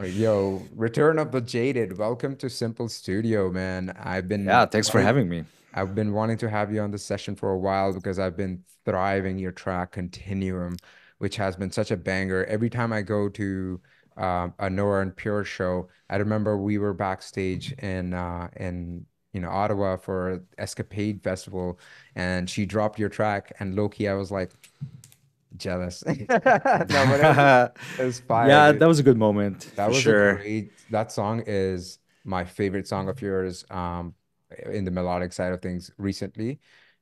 Yo, return of the Jaded. Welcome to Simple Studio, man. Yeah, thanks for having me. I've been wanting to have you on this session for a while because I've been thriving your track Kontinuum, which has been such a banger. Every time I go to a Nora and Pure show, I remember we were backstage in Ottawa for Escapade Festival, and she dropped your track, and low-key I was like jealous. No, but it was fire, Yeah, dude. that was a good moment That for was a sure. great, that song is my favorite song of yours in the melodic side of things recently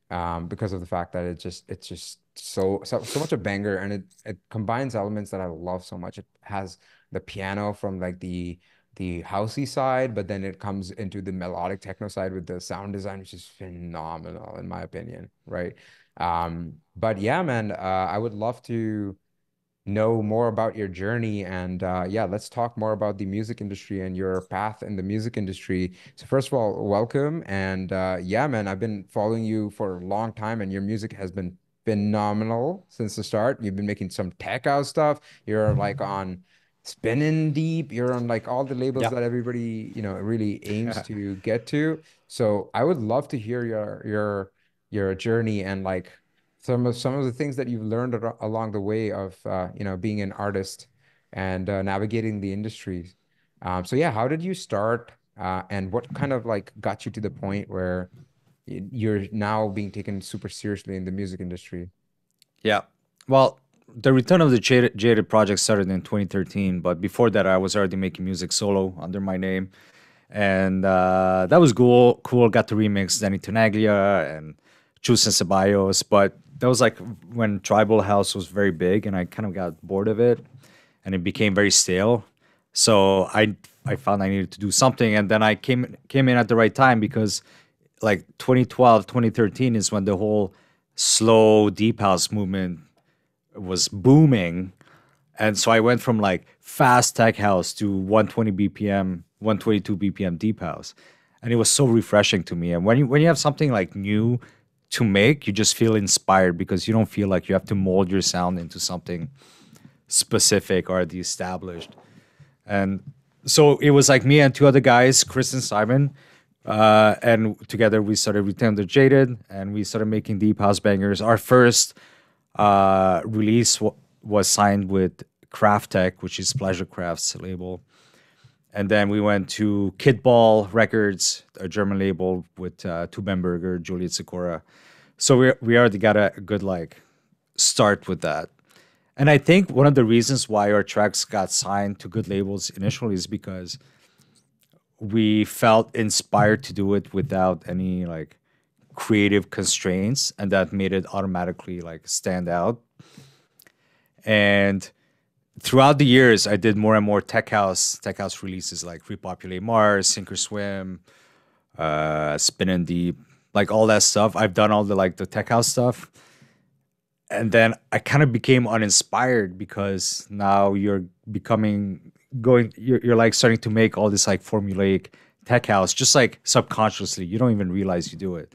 because of the fact that it's just so much a banger, and it combines elements that I love so much. It has the piano from like the housey side, but then it comes into the melodic techno side with the sound design, which is phenomenal in my opinion, right? But yeah, man, I would love to know more about your journey. And yeah, let's talk more about the music industry and your path in the music industry. So first of all, welcome. And yeah, man, I've been following you for a long time, and your music has been phenomenal since the start. You've been making some tech house stuff. You're like on Spinning Deep. You're on like all the labels Yeah. that everybody, really aims to get to. So I would love to hear your journey and like some of the things that you've learned along the way of being an artist and navigating the industry. So yeah, how did you start, and what kind of like got you to the point where you're now being taken super seriously in the music industry? Yeah. Well, the return of the Jaded Project started in 2013, but before that, I was already making music solo under my name, and that was cool. Cool. Got to remix Danny Tenaglia and Chus and Ceballos, but that was like when Tribal House was very big, and I kind of got bored of it, and it became very stale. So I found I needed to do something, and then I came in at the right time because like 2012, 2013 is when the whole slow deep house movement was booming. And so I went from like fast tech house to 120 BPM, 122 BPM deep house. And it was so refreshing to me. And when you have something like new to make, you just feel inspired because you don't feel like you have to mold your sound into something specific or the established. And so it was like me and two other guys, Chris and Simon, and together we started Return to Jaded, and we started making deep house bangers. Our first release was signed with Craft Tech, which is Pleasure Craft's label, and then we went to Kidball Records, a German label with Tu Bamberger, Juliet Sikora. So we already got a good like start with that. And I think one of the reasons why our tracks got signed to good labels initially is because we felt inspired to do it without any like creative constraints, and that made it automatically like stand out. And throughout the years I did more and more tech house releases like Repopulate Mars, Sink or Swim, Spin and Deep, like all that stuff. I've done all the like the tech house stuff, and then I kind of became uninspired because now you're becoming going you're like starting to make all this like formulaic tech house just like subconsciously. You don't even realize you do it.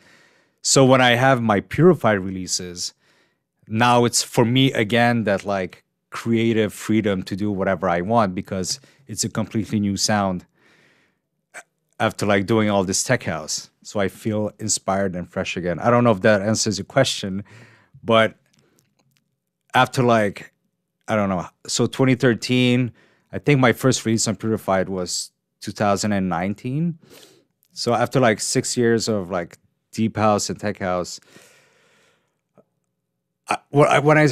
So when I have my Purified releases, now it's for me again that like creative freedom to do whatever I want because it's a completely new sound after like doing all this tech house. So I feel inspired and fresh again. I don't know if that answers your question, but after like I don't know. So 2013, I think my first release on Purified was 2019. So after like 6 years of like deep house and tech house, when I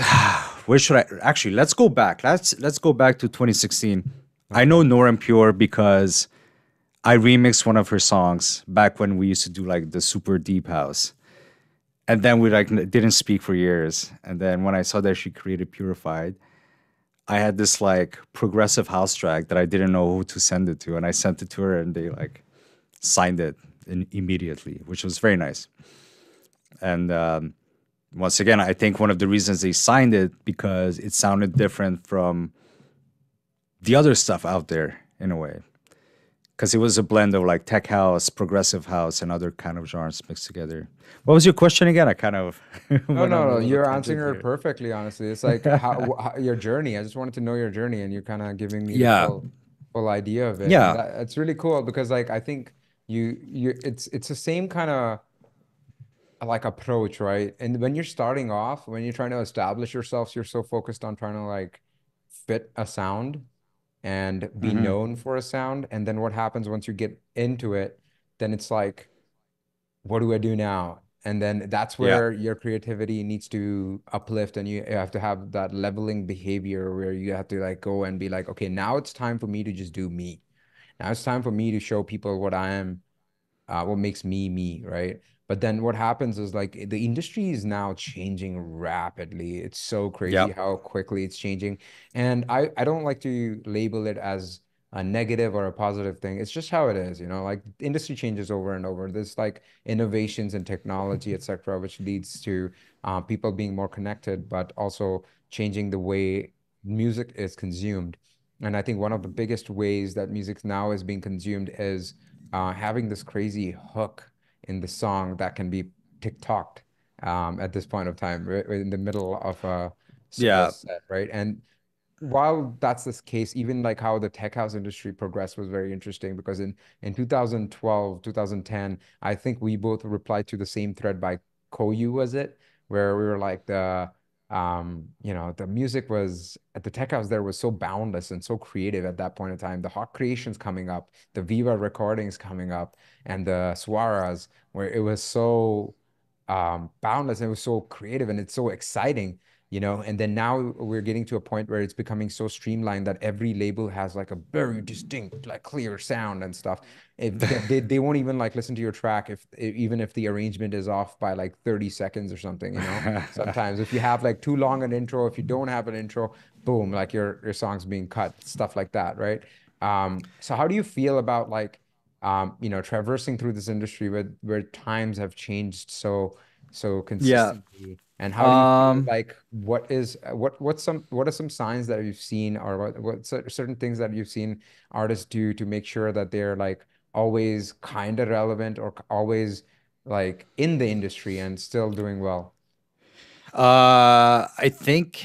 where should I actually let's go back. Let's go back to 2016. I Okay. know Nora and Pure because I remixed one of her songs back when we used to do like the super deep house. And then we like didn't speak for years. And then when I saw that she created Purified, I had this like progressive house track that I didn't know who to send it to, and I sent it to her, and they like signed it immediately, which was very nice. And once again, I think one of the reasons they signed it because it sounded different from the other stuff out there in a way, because it was a blend of like tech house, progressive house, and other kind of genres mixed together. What was your question again? I kind of No, went on no, a no. little You're answering tangent her there. perfectly, honestly. It's like how your journey. I just wanted to know your journey, and you're kind of giving me the Yeah. full. full idea of it. And Yeah. that it's really cool because like I think it's the same kind of like approach, right? And when you're starting off, when you're trying to establish yourself, you're so focused on trying to like fit a sound and be Hmm. known for a sound. And then what happens once you get into it, then it's like, what do I do now? And then that's Yeah. where your creativity needs to uplift, and you have to have that leveling behavior where you have to like go and be like, okay, now it's time for me to just do me. Now it's time for me to show people what I am, what makes me me, right? But then what happens is like the industry is now changing rapidly. It's so crazy Yeah. how quickly it's changing. And I don't like to label it as a negative or a positive thing. It's just how it is, you know, like industry changes over and over. There's like innovations in technology, etc., which leads to people being more connected, but also changing the way music is consumed. And I think one of the biggest ways that music now is being consumed is having this crazy hook in the song that can be TikToked at this point of time, right, in the middle of a Yeah. set, right? And while that's this case, even like how the tech house industry progressed was very interesting because in 2012, 2010, I think we both replied to the same thread by Koyu, was it? Where we were like the music was at the tech house there was so boundless and so creative at that point in time. The hot creations coming up, the Viva recordings coming up, and the Swaras, where it was so boundless and it was so creative and it's so exciting, you know. And then now we're getting to a point where it's becoming so streamlined that every label has like a very distinct like clear sound and stuff. If they won't even like listen to your track if even if the arrangement is off by like 30 seconds or something, you know. Sometimes if you have like too long an intro, if you don't have an intro, boom, like your song's being cut, stuff like that, right? So how do you feel about like traversing through this industry where times have changed so Yeah. consistently? And how do you feel Um, like what are some signs that you've seen, or certain things that you've seen artists do to make sure that they're like always kind of relevant or always like in the industry and still doing well? I think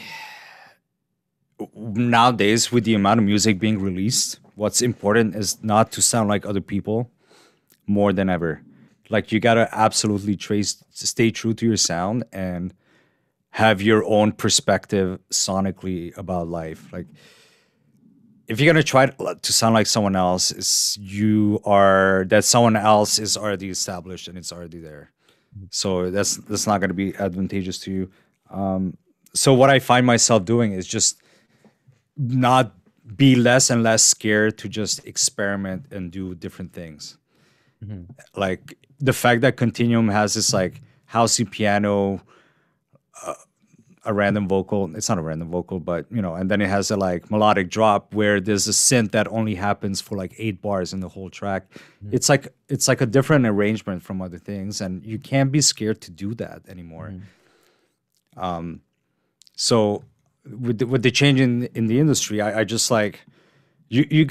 nowadays, with the amount of music being released, what's important is not to sound like other people more than ever. Like you gotta absolutely stay true to your sound and have your own perspective sonically about life. Like if you're gonna try to sound like someone else, that someone else is already established and it's already there. So that's not gonna be advantageous to you. So what I find myself doing is just not be less and less scared to just experiment and do different things. Mhm. Like the fact that Kontinuum has this like housey piano, a random vocal. It's not a random vocal, but and then it has a like melodic drop where there's a synth that only happens for like 8 bars in the whole track. Mhm. It's like a different arrangement from other things, and you can't be scared to do that anymore. Mhm. So with the change in the industry, I just like you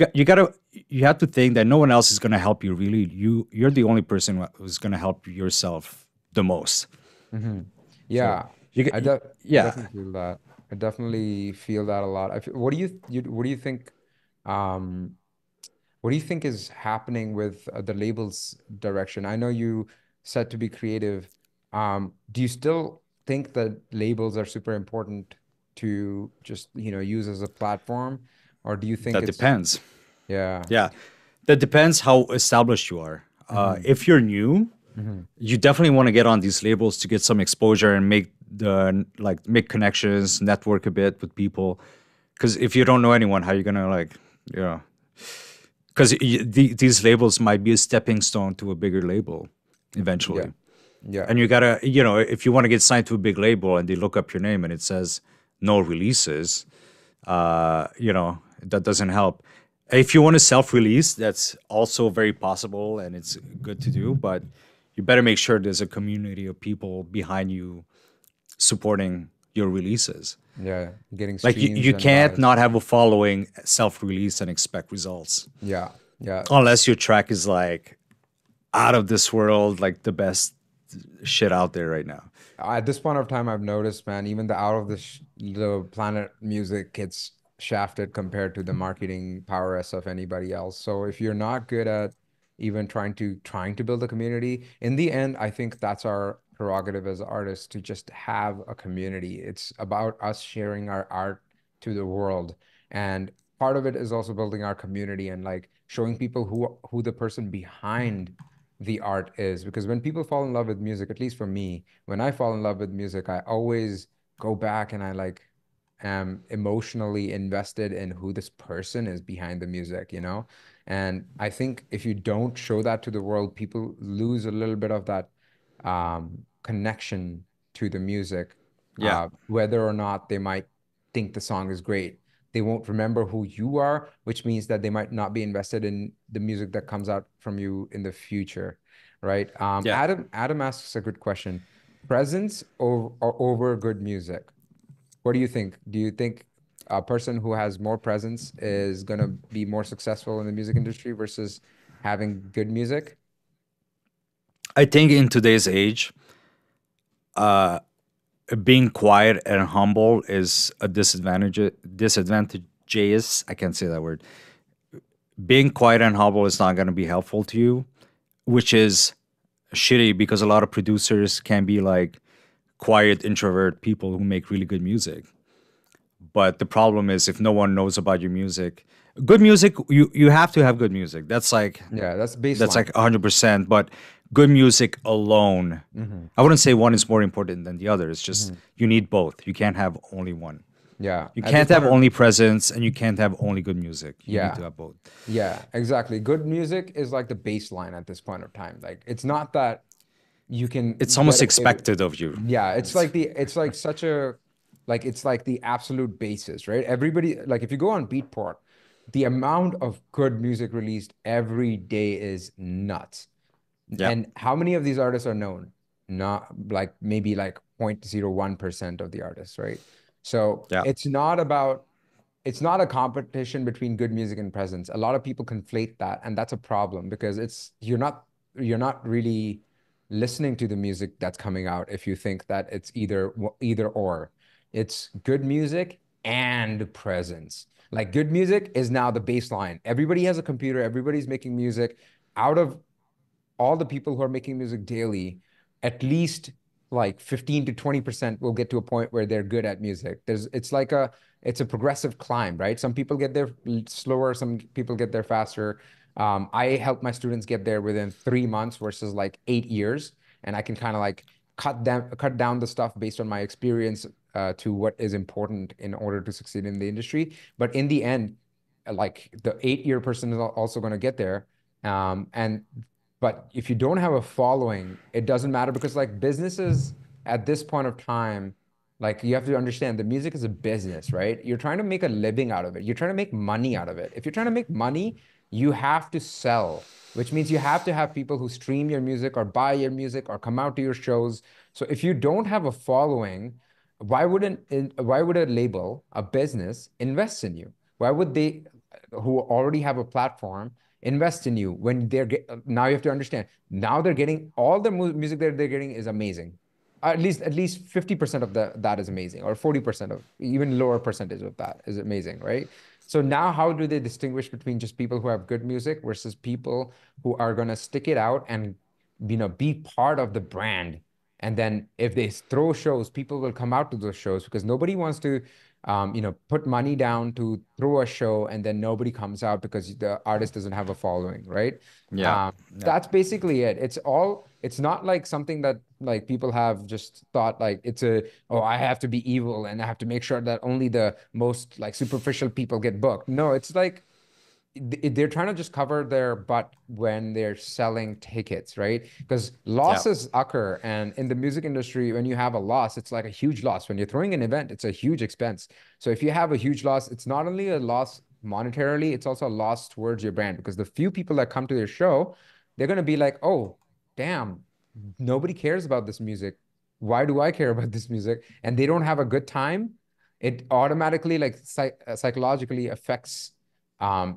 have to think that no one else is gonna help you. Really, you're the only person who's gonna help yourself the most. Mhm. So Yeah, you get I yeah. definitely feel that. I definitely feel that a lot. What do you think um what do you think is happening with the label's direction? I know you said to be creative. Do you still think that labels are super important to just, use as a platform? Or do you think That it's, depends. yeah. Yeah, that depends how established you are. Hmm. If you're new, Hmm. you definitely want to get on these labels to get some exposure and make connections, network a bit with people. Because if you don't know anyone, how you gonna yeah? Because these labels might be a stepping stone to a bigger label Yeah. eventually. Yeah. And you gotta, if you want to get signed to a big label and they look up your name and it says no releases, that doesn't help. If you want to self-release, that's also very possible and it's good to do, but you better make sure there's a community of people behind you supporting your releases. Yeah. Getting Like you, streams you and can't buys. not have a following self-release and expect results Yeah. Yeah. unless your track is like out of this world, like the best shit out there right now. At this point of time, I've noticed, man, even the out of the planet music, it's shafted compared to the marketing prowess of anybody else. So if you're not good at even trying to build a community, in the end, I think that's our prerogative as artists to just have a community. It's about us sharing our art to the world. And part of it is also building our community and like showing people who the person behind the art is. Because when people fall in love with music, at least for me, when I fall in love with music, I always go back and I like am emotionally invested in who this person is behind the music, you know? And I think if you don't show that to the world, people lose a little bit of that connection to the music, Yeah. whether or not they might think the song is great. They won't remember who you are, which means that they might not be invested in the music that comes out from you in the future, right? Yeah. Adam asks a good question. Presence or over good music? What do you think? Do you think a person who has more presence is going to be more successful in the music industry versus having good music? I think in today's age, being quiet and humble is a disadvantageous. I can't say that word. Being quiet and humble is not going to be helpful to you, which is shitty because a lot of producers can be like quiet introvert people who make really good music. But the problem is if no one knows about your music, good music, you have to have good music. Yeah, that's That's baseline. like 100%. But good music alone, Hmm. I wouldn't say one is more important than the other. It's just Hmm. you need both. You can't have only one. Yeah, You at this can't point have of only presence and you can't have only good music. You need to yeah, have both. yeah, exactly. Good music is like the baseline at this point of time. Like it's not that you It's can get almost away with. expected of you. Yeah, It's, it's like such a like it's like the absolute basis, right? Everybody like if you go on Beatport, the amount of good music released every day is nuts. yeah, And how many of these artists are known? Not like maybe like 0.01% of the artists, right? So yeah, it's not a competition between good music and presence. A lot of people conflate that, and that's a problem because it's you're not really listening to the music that's coming out if you think that it's either or. It's good music and presence. Like good music is now the baseline. Everybody has a computer, everybody's making music. Out of all the people who are making music daily, at least like 15 to 20% will get to a point where they're good at music. It's a progressive climb, right? Some people get there slower, some people get there faster. I help my students get there within 3 months versus like 8 years. And I can kind of like cut down the stuff based on my experience to what is important in order to succeed in the industry. But in the end, like the 8 year person is also going to get there. And but if you don't have a following, it doesn't matter because like businesses at this point of time, like you have to understand the music is a business, right? You're trying to make a living out of it. You're trying to make money out of it. If you're trying to make money, you have to sell, which means you have to have people who stream your music or buy your music or come out to your shows. So if you don't have a following, why would a label, a business invest in you? Why would they who already have a platform invest in you when now you have to understand now they're getting all the music that they're getting is amazing, at least 50% of that is amazing, or 40% of even lower percentage of that is amazing, right? So now how do they distinguish between just people who have good music versus people who are going to stick it out and be part of the brand? And then if they throw shows, people will come out to those shows because nobody wants to put money down to throw a show and then nobody comes out because the artist doesn't have a following, right? yeah, yeah, That's basically it. It's not like something that like people have just thought like oh, I have to be evil and I have to make sure that only the most like superficial people get booked. No, it's like they're trying to just cover their butt when they're selling tickets, right? Because yeah, losses occur. And in the music industry, when you have a loss, it's like a huge loss. When you're throwing an event, it's a huge expense. So if you have a huge loss, it's not only a loss monetarily, it's also a loss towards your brand because the few people that come to your show, they're going to be like, oh, damn, nobody cares about this music. Why do I care about this music? And they don't have a good time. It automatically, like psychologically affects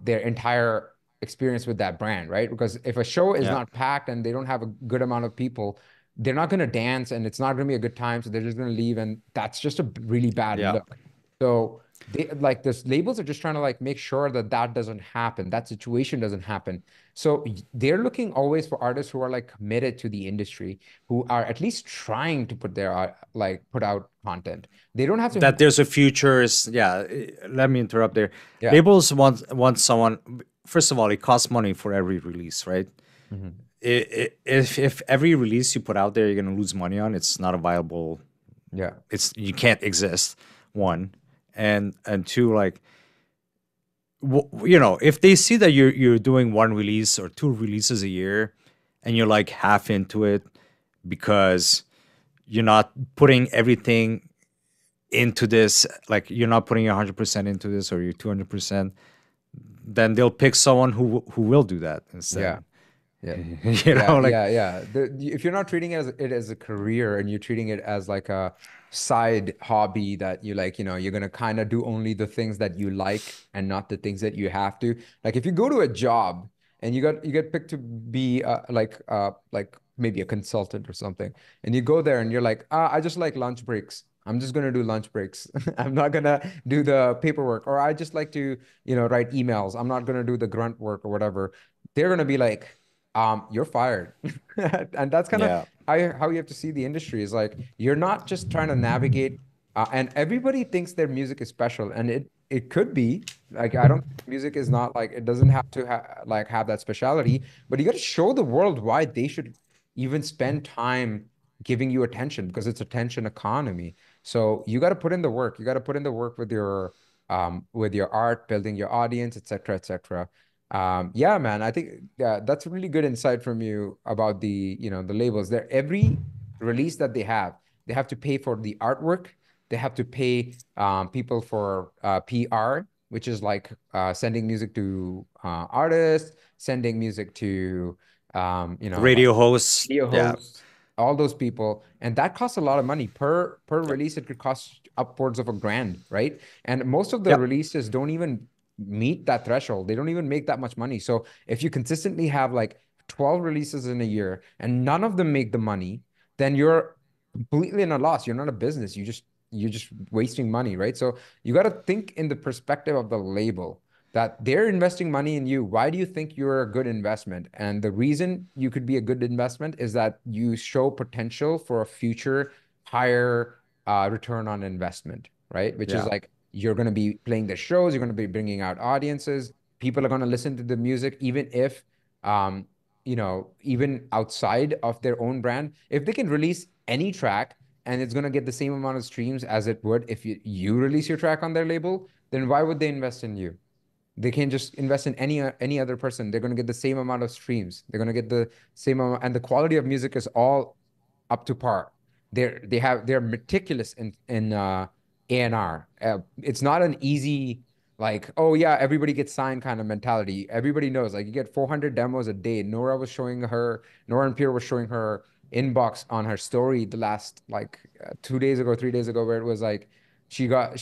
their entire experience with that brand, right? Because if a show is yeah, not packed and they don't have a good amount of people, they're not going to dance and it's not going to be a good time. So they're just going to leave. And that's just a really bad yeah, look. So They like this labels are just trying to like make sure that that doesn't happen, that situation doesn't happen. So they're looking always for artists who are like committed to the industry, who are at least trying to put their like put out content. They don't have to. That there's a future is, yeah. Let me interrupt there. Yeah. Labels want someone. First of all, it costs money for every release, right? Mhm. If every release you put out there you're gonna lose money on, it's not a viable. Yeah. It's you can't exist. One, and two, like if they see that you're doing one release or two releases a year, and you're like half into it because you're not putting everything into this, like you're not putting 100% into this, or you're 200%, then they'll pick someone who will do that instead. Yeah. Yeah. Like, Yeah. If you're not treating it as a career and you're treating it as like a side hobby that you like, you're gonna kind of do only the things that you like and not the things that you have to. Like if you go to a job and you get picked to be like maybe a consultant or something, and you go there and you're like, I just like lunch breaks. I'm just gonna do lunch breaks. I'm not gonna do the paperwork, or I just like to, write emails. I'm not gonna do the grunt work or whatever. They're gonna be like, you're fired. And that's kind of yeah, how you have to see the industry is like you're not just trying to navigate, and everybody thinks their music is special, and it could be like I don't music is not like it doesn't have to like have that speciality, but you got to show the world why they should even spend time giving you attention because it's attention economy. So you got to put in the work. You got to put in the work with your art, building your audience, et cetera, et cetera. Yeah, man, I think that's a really good insight from you about the labels. There, every release that they have to pay for the artwork. They have to pay people for PR, which is like sending music to artists, sending music to like radio hosts. video Yeah, hosts, all those people, and that costs a lot of money per release. It could cost upwards of $1,000, right? And most of the yep, releases don't even meet that threshold. They don't even make that much money. So if you consistently have like 12 releases in a year and none of them make the money, then you're completely in a loss. You're not a business. You're just wasting money, right? So you got to think in the perspective of the label that they're investing money in you. Why do you think you're a good investment? And the reason you could be a good investment is that you show potential for a future higher return on investment, right? Which is yeah, like you're going to be playing the shows, you're going to be bringing out audiences, people are going to listen to the music, even if, even outside of their own brand. If they can release any track and it's going to get the same amount of streams as it would if you release your track on their label, then why would they invest in you? They can just invest in any other person. They're going to get the same amount of streams. They're going to get the same amount, and the quality of music is all up to par. They're meticulous in A&R. It's not an easy like, oh yeah, everybody gets signed kind of mentality. Everybody knows like you get 400 demos a day. Nora and Pierre was showing her inbox on her story the last like 2 days ago, 3 days ago, where it was like she left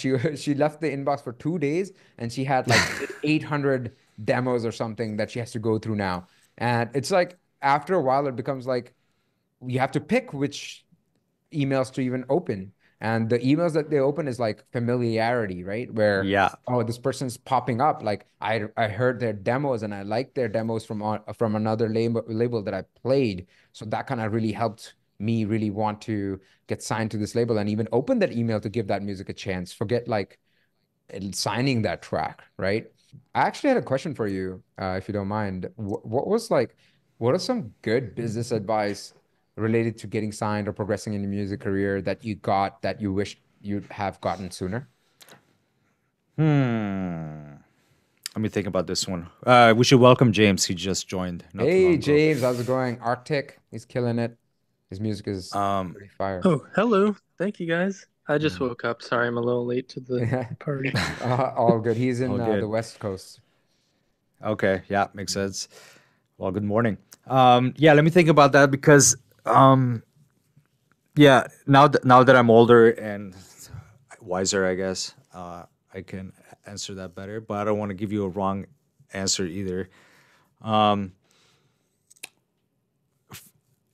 the inbox for 2 days and she had like 800 demos or something that she has to go through now. And it's like after a while, it becomes like you have to pick which emails to even open. And the emails that they open is like familiarity, right? Where, yeah. oh, this person's popping up. Like I heard their demos and I liked their demos from another label that I played. So that kind of really helped me really want to get signed to this label and even open that email to give that music a chance. Forget like signing that track, right? I actually had a question for you, if you don't mind. What are some good business advice related to getting signed or progressing in your music career that you got that you wish you'd have gotten sooner? Hmm. Let me think about this one. We should welcome James. He just joined not too Hey, long ago. James, how's it going? Arctic, he's killing it. His music is Um, pretty fire. Oh, hello. Thank you guys. I just Mm. woke up. Sorry, I'm a little late to the party. All good. He's all in the good. West Coast. Okay, yeah, makes sense. Well, good morning. Yeah, let me think about that because yeah, now that I'm older and wiser, I guess I can answer that better. But I don't want to give you a wrong answer either. Um,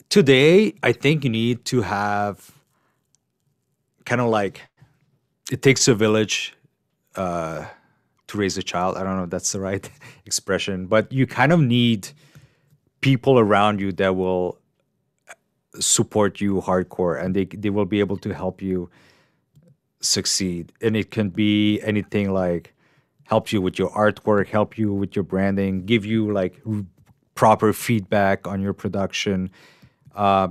Today, I think you need to have kind of like it takes a village to raise a child. I don't know if that's the right expression, but you kind of need people around you that will support you hardcore, and they will be able to help you succeed. And it can be anything like help you with your artwork, help you with your branding, give you like proper feedback on your production,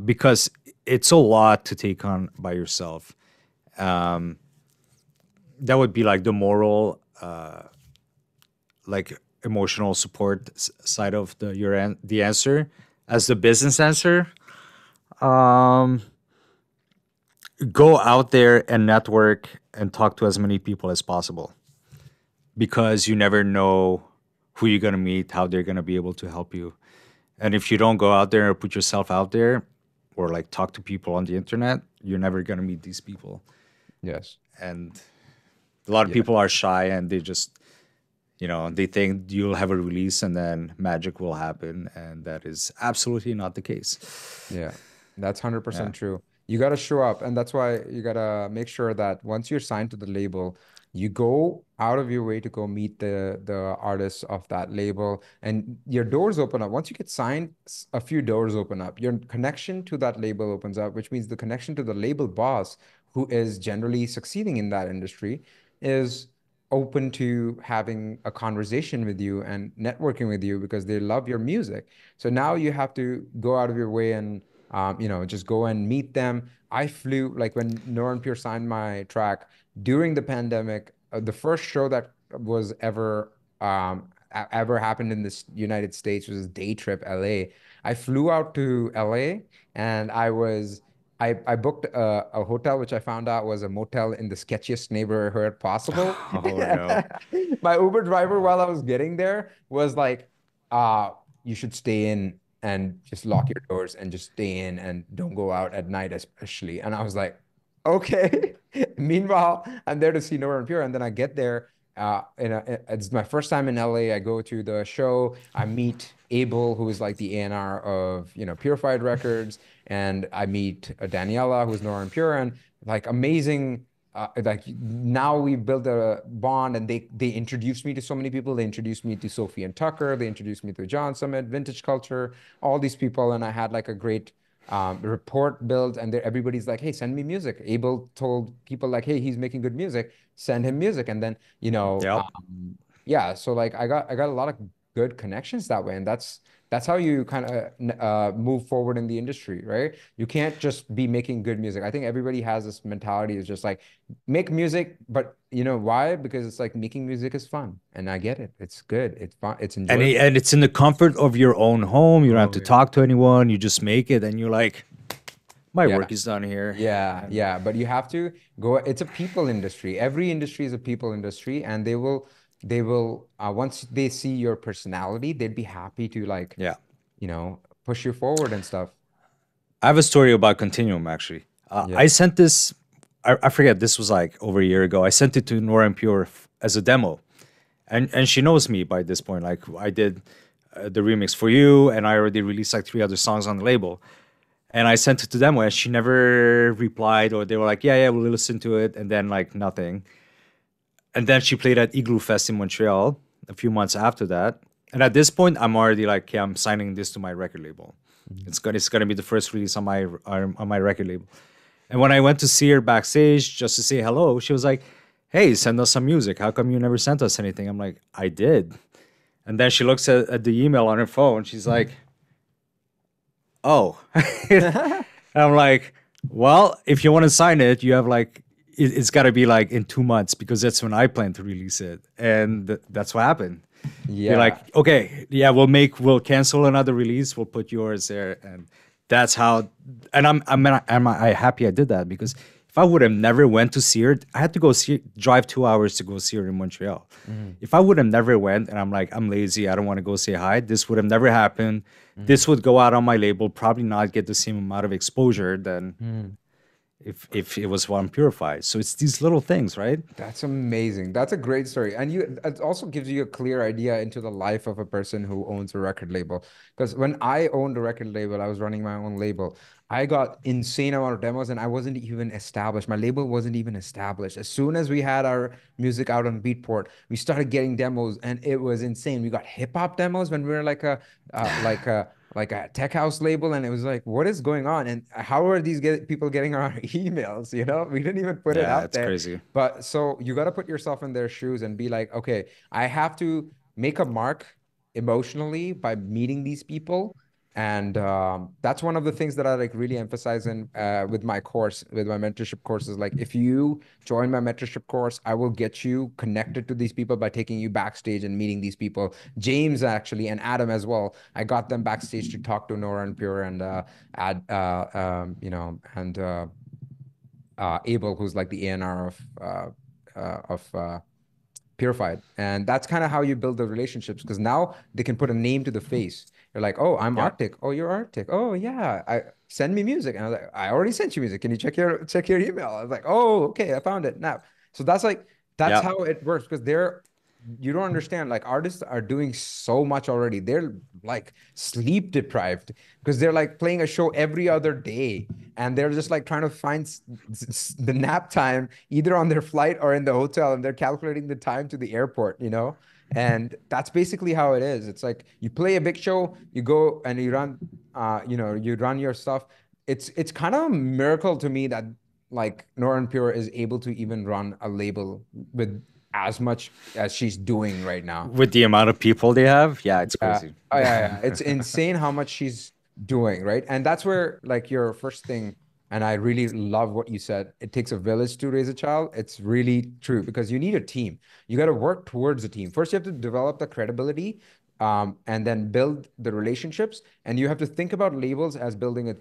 because it's a lot to take on by yourself. Um, that would be like the moral, like emotional support side of the answer. As the business answer, um, go out there and network and talk to as many people as possible, because you never know who you're going to meet, how they're going to be able to help you. And if you don't go out there or put yourself out there or like talk to people on the internet, you're never going to meet these people. Yes. And a lot of Yeah. people are shy, and they just, they think you'll have a release and then magic will happen. And that is absolutely not the case. Yeah, that's 100% Yeah. true. You got to show up, and that's why you got to make sure that once you're signed to the label, you go out of your way to go meet the artists of that label, and your doors open up. Once you get signed, a few doors open up. Your connection to that label opens up, which means the connection to the label boss, who is generally succeeding in that industry, is open to having a conversation with you and networking with you because they love your music. So now you have to go out of your way and just go and meet them. I flew, like when Nora and Pure signed my track during the pandemic, the first show that was ever happened in this United States was Day Trip LA. I flew out to LA and I booked a hotel, which I found out was a motel in the sketchiest neighborhood possible. Oh, no. My Uber driver, while I was getting there, was like, you should stay in and just lock your doors and just stay in and don't go out at night, especially. And I was like, okay. Meanwhile, I'm there to see Nora and Pure. And then I get there. It's my first time in LA. I go to the show. I meet Abel, who is like the A&R of, Purified Records. And I meet Daniela, who's Nora and Pure. And like amazing, like now we built a bond, and they introduced me to so many people. They introduced me to Sophie and Tucker. They introduced me to John Summit, Vintage Culture, all these people. And I had like a great report built, and everybody's like, hey, send me music. Abel told people like, hey, he's making good music, send him music. And then, Yep. yeah, so like I got a lot of good connections that way. And that's how you kind of move forward in the industry, right? You can't just be making good music. I think everybody has this mentality, is just like make music, but you know why? Because it's like making music is fun, and I get it. It's good. It's fun. It's And, enjoyable. and it's in the comfort of your own home. You don't have Oh, to yeah. talk to anyone. You just make it, and you're like, my Yeah. work is done here. Yeah, yeah, but you have to go. It's a people industry. Every industry is a people industry, and they will once they see your personality, they'd be happy to like, Yeah. push you forward and stuff. I have a story about Kontinuum, actually. Yeah. I sent this, I forget, this was like over a year ago. I sent it to Nora and Pure as a demo. And she knows me by this point. Like, I did the remix for you, and I already released like 3 other songs on the label. And I sent it to them, and she never replied, or they were like, yeah, we'll listen to it. And then like nothing. And then she played at Igloo Fest in Montreal a few months after that. And at this point, I'm already like, yeah, I'm signing this to my record label. It's gonna be the first release on my record label. And when I went to see her backstage just to say hello, she was like, "Hey, send us some music. How come you never sent us anything?" I'm like, "I did." And then she looks at the email on her phone. She's like, "Oh." And I'm like, "Well, if you want to sign it, you have like it's got to be like in 2 months, because that's when I plan to release it." And that's what happened. Yeah. You're like, okay, yeah, we'll cancel another release. We'll put yours there, and that's how. And I'm happy I did that, because if I would have never went to see her, I had to drive 2 hours to go see her in Montreal. If I would have never went, and I'm like, I'm lazy, I don't want to go say hi, this would have never happened. This would go out on my label, probably not get the same amount of exposure. Then if it was one Purified. So it's these little things, right? That's amazing. That's a great story. And it also gives you a clear idea into the life of a person who owns a record label. Because when I owned a record label, I was running my own label. I got insane amount of demos and I wasn't even established. My label wasn't even established. As soon as we had our music out on Beatport, we started getting demos and it was insane. We got hip hop demos when we were like a tech house label, and it was like, what is going on? And how are these people getting our emails? We didn't even put it Yeah, out it's there. crazy. But so you got to put yourself in their shoes and be like, okay, I have to make a mark emotionally by meeting these people. And that's one of the things that I like really emphasize in with my course, with my mentorship courses. Like, if you join my mentorship course, I will get you connected to these people by taking you backstage and meeting these people. James actually and Adam as well. I got them backstage to talk to Nora and Pure and Abel, who's like the A&R of Purified. And that's kind of how you build the relationships, because now they can put a name to the face. You're like, oh, I'm Yeah. Arctic. Oh, you're Arctic. Oh, yeah. I send me music. And I was like, I already sent you music. Can you check your email? I was like, oh, okay, I found it now. So that's Yeah. how it works, because you don't understand, like, artists are doing so much already. They're like sleep deprived because they're like playing a show every other day, and they're just like trying to find the nap time either on their flight or in the hotel, and they're calculating the time to the airport. And that's basically how it is. It's like you play a big show, you go and you run your stuff. It's kind of a miracle to me that like Nora and Pure is able to even run a label with as much as she's doing right now. With the amount of people they have, yeah, it's Yeah. crazy. Oh, yeah, yeah. It's insane how much she's doing, right? And that's where like your first thing, and I really love what you said. It takes a village to raise a child. It's really true, because you need a team. You got to work towards a team. First, you have to develop the credibility, and then build the relationships. And you have to think about labels as building a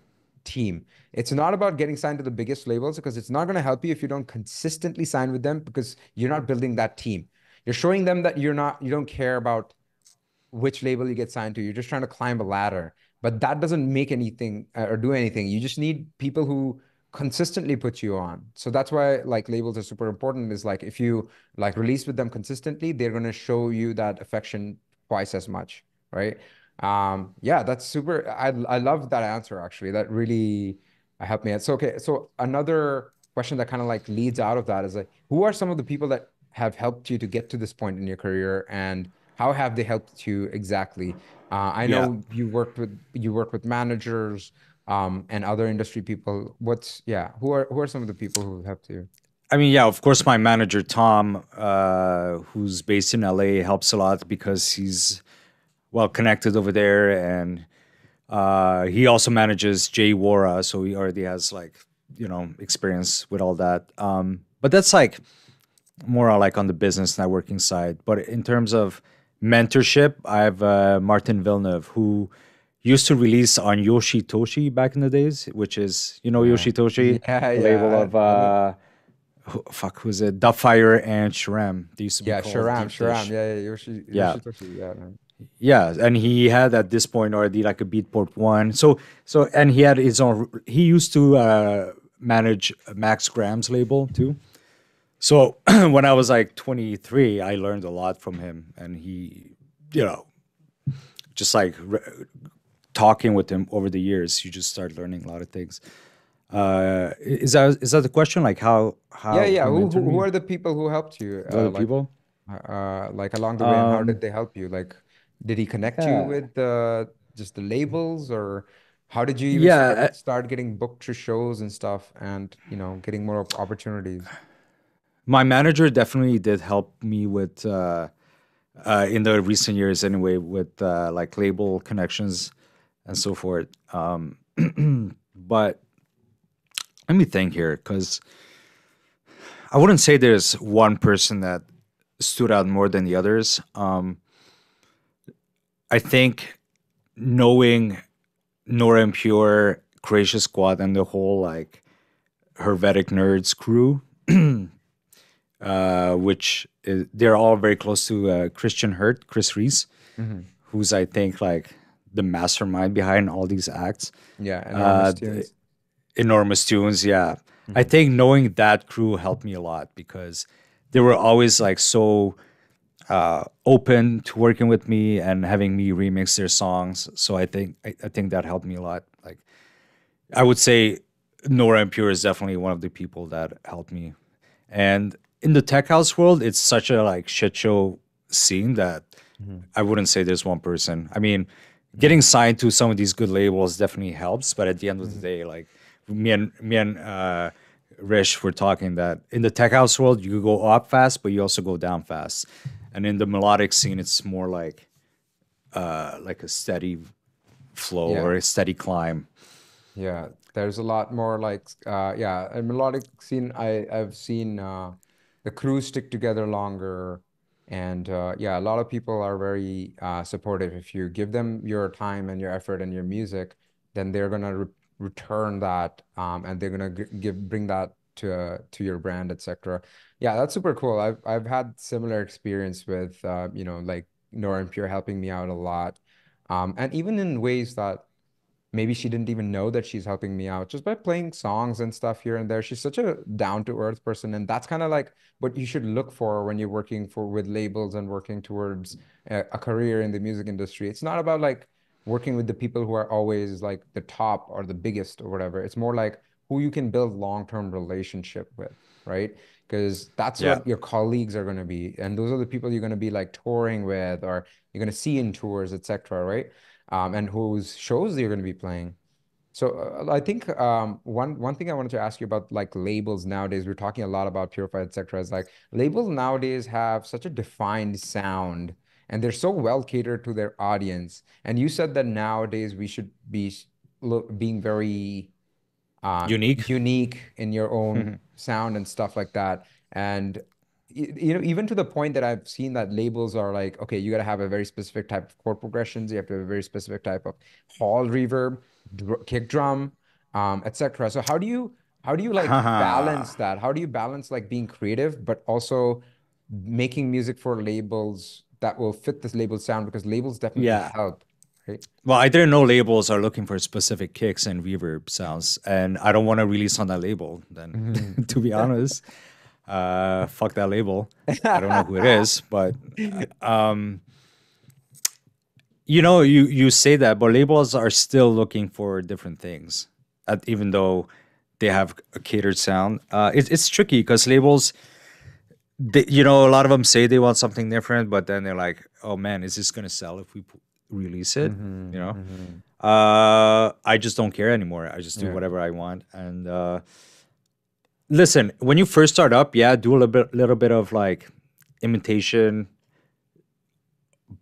team. It's not about getting signed to the biggest labels, because it's not going to help you if you don't consistently sign with them, because you're not building that team. You're showing them that you don't care about which label you get signed to. You're just trying to climb a ladder, but that doesn't make anything or do anything. You just need people who consistently put you on. So that's why like labels are super important. Is like, if you like release with them consistently, they're going to show you that affection twice as much, right? Yeah, that's super. I love that answer actually. That really helped me out. So okay, so another question that kind of like leads out of that is like, who are some of the people that have helped you to get to this point in your career, and how have they helped you exactly? I Yeah. know you work with managers, and other industry people. Who are some of the people who helped you? I mean, yeah, of course, my manager, Tom, who's based in LA, helps a lot because he's well connected over there. And he also manages Jay Wara. So he already has like, experience with all that. But that's like more like on the business networking side. But in terms of mentorship, I have Martin Villeneuve, who used to release on Yoshi Toshi back in the days, which is, Uh, Yoshi Toshi, yeah, the label yeah. of, who's it? Dubfire and Sharam. They used to be Yeah, called Sharam, Deep Sharam. Dish. Yeah, yeah, Yoshi, Yeah. Yoshitoshi. Yeah, man. Yeah, and he had at this point already like a Beatport one. And he had his own. He used to manage Max Graham's label too. So when I was like 23, I learned a lot from him, and he, you know, just like talking with him over the years, you just start learning a lot of things. Is that the question? Like Yeah, how yeah. who Who, mentored who who me? are the people who helped you? The other people? Like along the way, and how did Um, they help you? Like, did he connect you yeah, with just the labels, or how did you even yeah. start getting booked to shows and stuff, and getting more opportunities? My manager definitely did help me with in the recent years anyway with like label connections and so forth. But let me think here because I wouldn't say there's one person that stood out more than the others. I think knowing Nora and Pure, Croatia Squad, and the whole like Hervetic Nerds crew, they're all very close to Christian Hurt, Chris Reese, Hmm. who's I think like the mastermind behind all these acts. Yeah, Uh, enormous th- tunes. enormous tunes. Yeah, I Hmm. think knowing that crew helped me a lot because they were always like so open to working with me and having me remix their songs. So I think that helped me a lot. Like I would say Nora and Pure is definitely one of the people that helped me. And in the tech house world, it's such a like shit show scene that Hmm. I wouldn't say there's one person. I mean, getting signed to some of these good labels definitely helps, but at the end of the Hmm. day, like me and Rish were talking that in the tech house world, you go up fast, but you also go down fast. And in the melodic scene, it's more like a steady flow or Yeah. a steady climb. Yeah, there's a lot more like yeah, a melodic scene. I've seen the crews stick together longer, and yeah, a lot of people are very supportive. If you give them your time and your effort and your music, then they're gonna return that, and they're gonna bring that to your brand, etc. Yeah, that's super cool. I've had similar experience with like Nora and Pure helping me out a lot, and even in ways that maybe she didn't even know that she's helping me out just by playing songs and stuff here and there. She's such a down to earth person, and that's kind of like what you should look for when you're working for with labels and working towards a career in the music industry. It's not about like working with the people who are always like the top or the biggest or whatever. It's more like who you can build long-term relationship with, right? Because that's Yeah. what your colleagues are going to be, and those are the people you're going to be like touring with, or you're going to see in tours, etc., right? And whose shows you're going to be playing. So I think one thing I wanted to ask you about like labels nowadays, we're talking a lot about Purified, etc. Is like labels nowadays have such a defined sound and they're so well catered to their audience. And you said that nowadays we should be being very Unique. unique in your own sound and stuff like that. And even to the point that I've seen that labels are like, okay, you got to have a very specific type of chord progressions. You have to have a very specific type of hall reverb, kick drum, etc. So how do you like balance Haha. that? How do you balance like being creative, but also making music for labels that will fit this label sound? Because labels definitely Yeah. help, right? Well, I didn't know labels are looking for specific kicks and reverb sounds, and I don't want to release on that label. Then, Mhm. to be honest, fuck that label. I don't know who it is, but you say that, but labels are still looking for different things, even though they have a catered sound. It's tricky because labels, a lot of them say they want something different, but then they're like, "Oh man, is this gonna sell if we release it?" You Hmm. know. Hmm. I just don't care anymore. I just do Yeah. whatever I want. And listen, when you first start up, yeah, do a little bit of like imitation,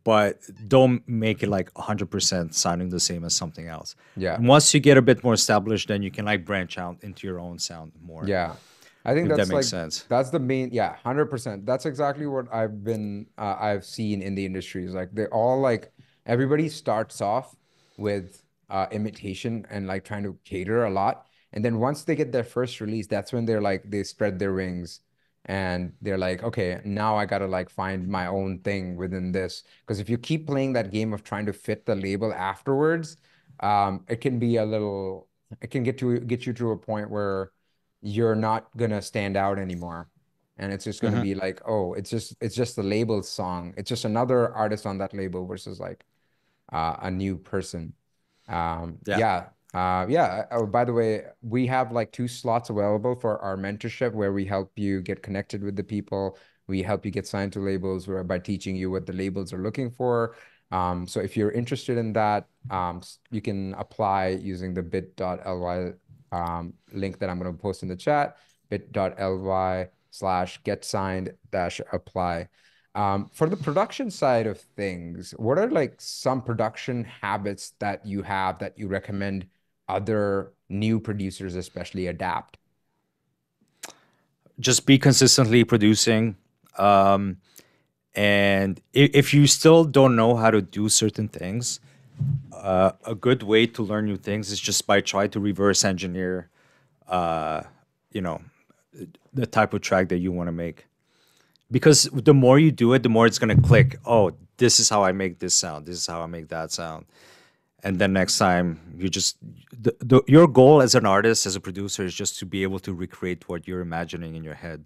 but don't make it like 100% sounding the same as something else. Yeah. Once you get a bit more established, then you can like branch out into your own sound more, Yeah. I think if that that's makes like sense. that's the main, yeah, 100%. That's exactly what I've seen in the industry is like they're all like everybody starts off with imitation and like trying to cater a lot. And then once they get their first release, that's when they're like they spread their wings and they're like, okay, now I gotta like find my own thing within this. Because if you keep playing that game of trying to fit the label afterwards, it can be a little, it can get you to a point where you're not gonna stand out anymore. And it's just gonna Hmm. be like, oh, it's just the label song. It's just another artist on that label versus like a new person. Yeah. Yeah. Yeah. Oh, by the way, we have like 2 slots available for our mentorship where we help you get connected with the people. We help you get signed to labels by teaching you what the labels are looking for. So if you're interested in that, you can apply using the bit.ly link that I'm going to post in the chat, bit.ly/get signed dash apply. For the production side of things, what are like some production habits that you have that you recommend other new producers especially adapt? Just be consistently producing. Um, and if you still don't know how to do certain things, a good way to learn new things is just by trying to reverse engineer, uh, you know, the type of track that you want to make. Because the more you do it, the more it's gonna click. Oh, this is how I make this sound. This is how I make that sound. and then next time you just your goal as an artist, as a producer, is just to be able to recreate what you're imagining in your head.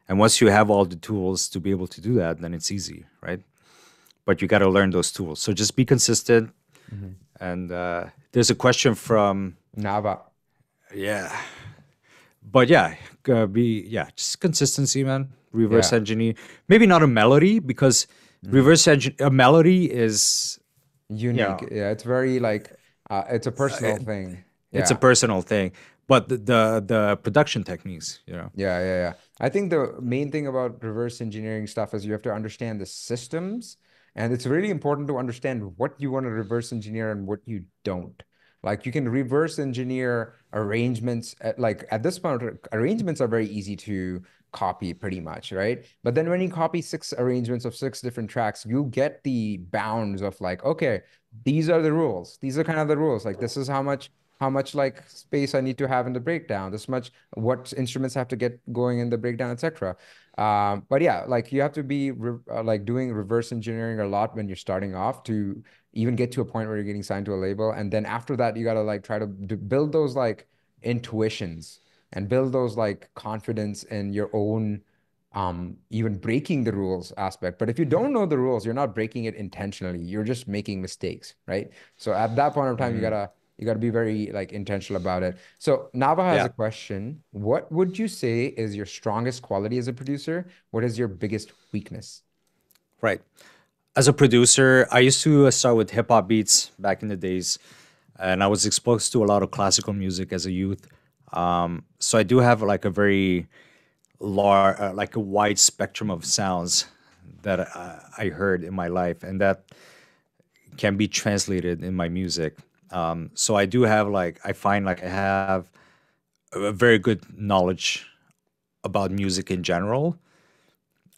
And once you have all the tools to be able to do that, then it's easy, right? But you got to learn those tools. So just be consistent. Mhm. And there's a question from, Nava. yeah, but yeah, just consistency, man. Reverse Yeah. engineer, maybe not a melody, because Mhm. a melody is, you Unique. know, Yeah, it's very like it's a personal thing. it's a Yeah. personal thing. But the production techniques, Yeah, yeah, yeah. I think the main thing about reverse engineering stuff is you have to understand the systems, and it's really important to understand what you want to reverse engineer and what you don't. Like you can reverse engineer arrangements at this point, arrangements are very easy to copy pretty much, right? But then when you copy six arrangements of six different tracks, you get the bounds of like, okay, these are the rules. These are kind of the rules. Like this is how much like space I need to have in the breakdown, this much what instruments have to get going in the breakdown, etc. But yeah, like you have to be like doing reverse engineering a lot when you're starting off to even get to a point where you're getting signed to a label, and then after that you gotta like try to build those like intuitions and build those like confidence in your own even breaking the rules aspect. But if you don't know the rules, you're not breaking it intentionally, you're just making mistakes, right? So at that point of time, you gotta be very like intentional about it. So Nava has a yeah, question. What would you say is your strongest quality as a producer? What is your biggest weakness? right. As a producer, I used to start with hip hop beats back in the days, and I was exposed to a lot of classical music as a youth. So I do have like a very large, like a wide spectrum of sounds that I heard in my life, and that can be translated in my music. So I do have like, I find like I have a very good knowledge about music in general.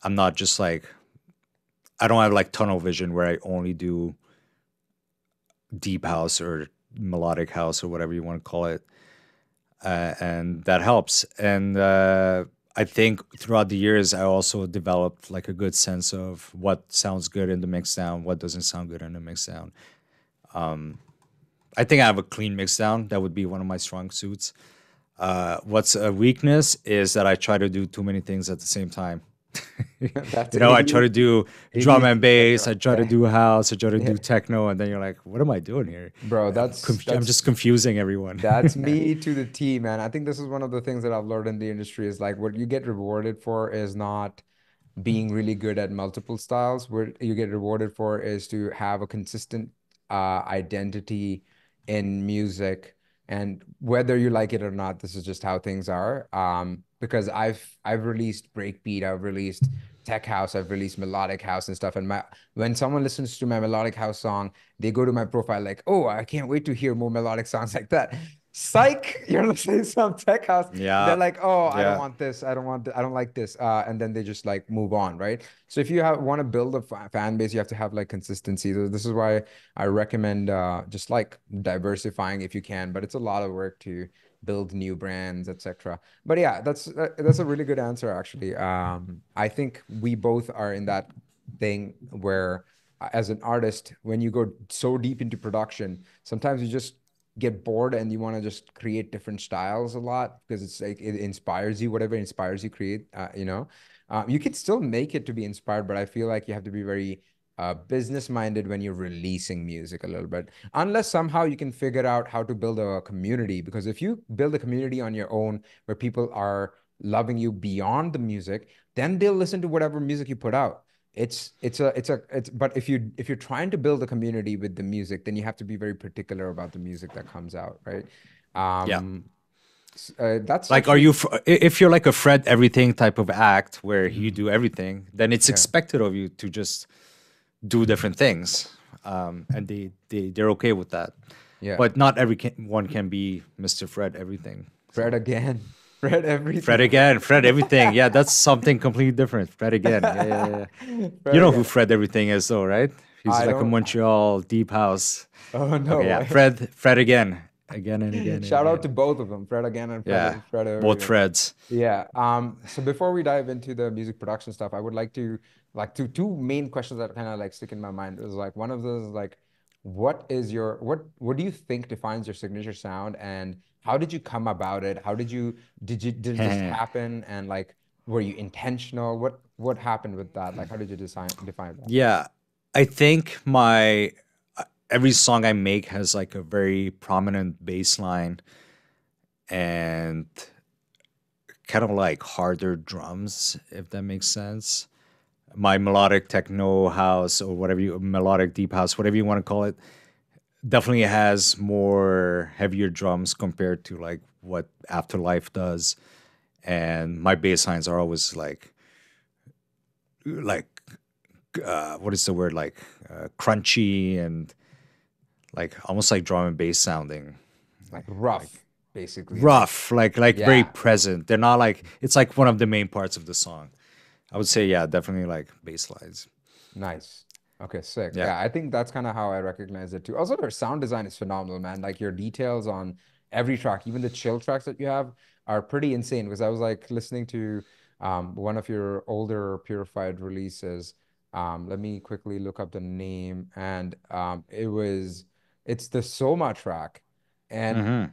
I'm not just like, I don't have like tunnel vision where I only do deep house or melodic house or whatever you want to call it. And that helps. And I think throughout the years, I also developed like a good sense of what sounds good in the mix sound, what doesn't sound good in the mix sound. I think I have a clean mix sound. That would be one of my strong suits. What's a weakness is that I try to do too many things at the same time. That's I try to ADHD. do drum and ADHD bass, I syndrome. try to Yeah. do house, I try to do Yeah. techno, and then you're like, what am I doing here? Bro, I'm just confusing everyone. that's me to the T, man. I think this is one of the things that I've learned in the industry is like what you get rewarded for is not being really good at multiple styles. What you get rewarded for is to have a consistent identity in music. And whether you like it or not, this is just how things are. Because I've released breakbeat, I've released tech house, I've released melodic house and stuff. And when someone listens to my melodic house song, they go to my profile like, oh, I can't wait to hear more melodic songs like that. Psych, you're listening to some tech house. They're Yeah, like, oh, I don't yeah, want this. I don't want I don't like this. And then they just like move on, right? So if you want to build a fan base, you have to have like consistency. So this is why I recommend just like diversifying if you can, but it's a lot of work to build new brands, etc. But yeah, that's a really good answer actually. I think we both are in that thing where as an artist, when you go so deep into production, sometimes you just get bored and you want to just create different styles a lot because it's like it inspires you, whatever inspires you create, you can still make it to be inspired, but I feel like you have to be very business minded when you're releasing music a little bit, unless somehow you can figure out how to build a community. Because if you build a community on your own where people are loving you beyond the music, then they'll listen to whatever music you put out. It's but if you're trying to build a community with the music, then you have to be very particular about the music that comes out, right? yeah. um that's Like, are actually you, if you're like a Fred everything type of act where you Mhm. do everything, then it's Yeah, expected of you to just do different things. And they're okay with that. yeah. But not one can be Mr. Fred everything. Fred So again. Fred Fred everything. again, Fred everything. Yeah, that's something completely different. Fred again. Yeah, yeah, yeah. You Fred know who again. Fred everything is, though, right? He's I like a don't. Montreal deep house. Oh Okay, no yeah. way. Fred again, again and again and Shout out again. to both of them, Fred again and Yeah, Fred both everything. Freds. Yeah. So before we dive into the music production stuff, I would like to two main questions that kind of like stick in my mind is like one of those is like, what do you think defines your signature sound, and how did you come about it? How did it just happen, and like were you intentional? What happened with that? Like how did you define that? Yeah, I think my every song I make has like a very prominent bass line and kind of like harder drums, if that makes sense. My melodic techno house or whatever you melodic deep house, whatever you want to call it, definitely has more heavier drums compared to like what Afterlife does. And my bass lines are always like what is the word, like crunchy and like almost like drum and bass sounding, Like rough, basically. Like rough, like very yeah. present. They're not like it's like one of the main parts of the song. I would say, yeah, definitely like bass lines. Nice. Okay, sick. Yeah. Yeah, I think that's kind of how I recognize it too. Also, their sound design is phenomenal, man. Like your details on every track, even the chill tracks that you have are pretty insane. Because I was like listening to one of your older Purified releases. Let me quickly look up the name, and it's the Soma track. And Hmm.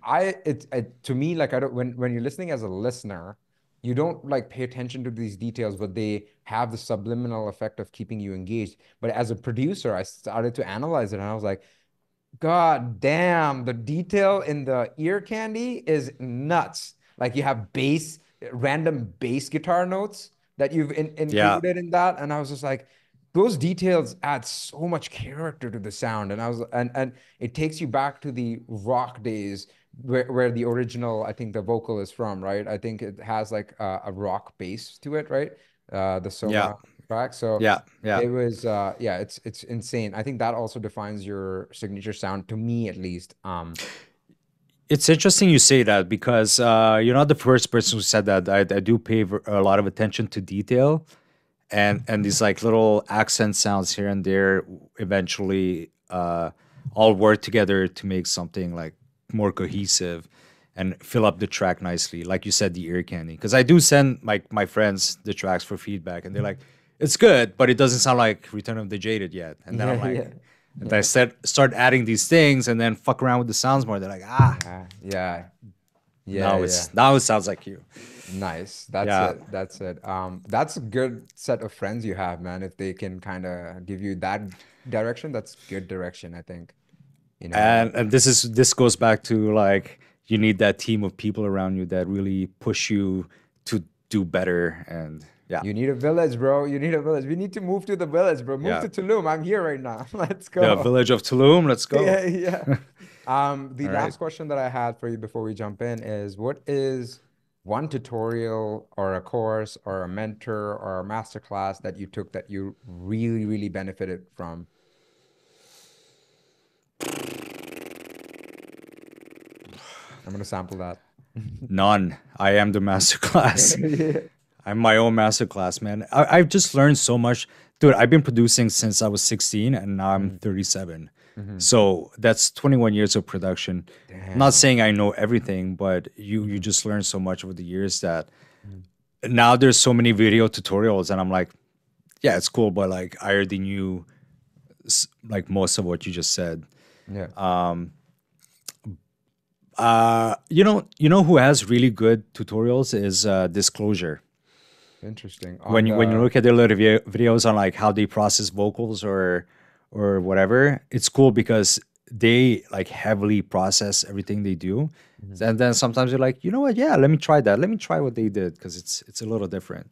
to me, like I don't when you're listening as a listener, you don't like pay attention to these details, but they have the subliminal effect of keeping you engaged. But as a producer, I started to analyze it, and I was like, God damn, the detail in the ear candy is nuts. Like you have random bass guitar notes that you've Yeah. included in that. And I was just like, those details add so much character to the sound. And it takes you back to the rock days where the original, I think the vocal is from, right? I think it has like a rock bass to it, right? The Yeah. Soma track. So Yeah. Yeah. it was yeah, it's insane. I think that also defines your signature sound to me at least. It's interesting you say that because you're not the first person who said that. I do pay a lot of attention to detail, and these like little accent sounds here and there eventually all work together to make something like more cohesive and fill up the track nicely. Like you said, the ear candy. Because I do send my friends the tracks for feedback, and they're like, "It's good, but it doesn't sound like Return of the Jaded yet." And then Yeah, I'm like, yeah. and I Yeah. start adding these things, and then fuck around with the sounds more. They're like, ah, Yeah, yeah, yeah, now yeah. it sounds like you. Nice. That's Yeah. it. That's it. That's a good set of friends you have, man. If they can kind of give you that direction, that's good direction, I think. You know, And this goes back to like you need that team of people around you that really push you to do better. And yeah, you need a village, bro. You need a village. We need to move to the village, bro. Move yeah, to Tulum. I'm here right now. Let's the go. village of Tulum, let's go. Yeah, yeah. The All right. last question that I had for you before we jump in is what is one tutorial or a course or a mentor or a master class that you took that you really, really benefited from? I'm gonna sample that. None. I am the master class. Yeah. I'm my own master class, man. I've just learned so much. Dude, I've been producing since I was 16 and now I'm Mhm, 37. mhm. So that's 21 years of production. I'm not Damn. saying I know everything, but you Mhm, just learn so much over the years that mhm. now there's so many video tutorials and I'm like, yeah, it's cool, but like I already knew like most of what you just said. Yeah, You know who has really good tutorials is Disclosure. interesting. On When you the look at their little videos on like how they process vocals or whatever, it's cool because they like heavily process everything they do. Mhm. And then sometimes you're like, you know what? Yeah, let me try that. Let me try what they did because it's a little different.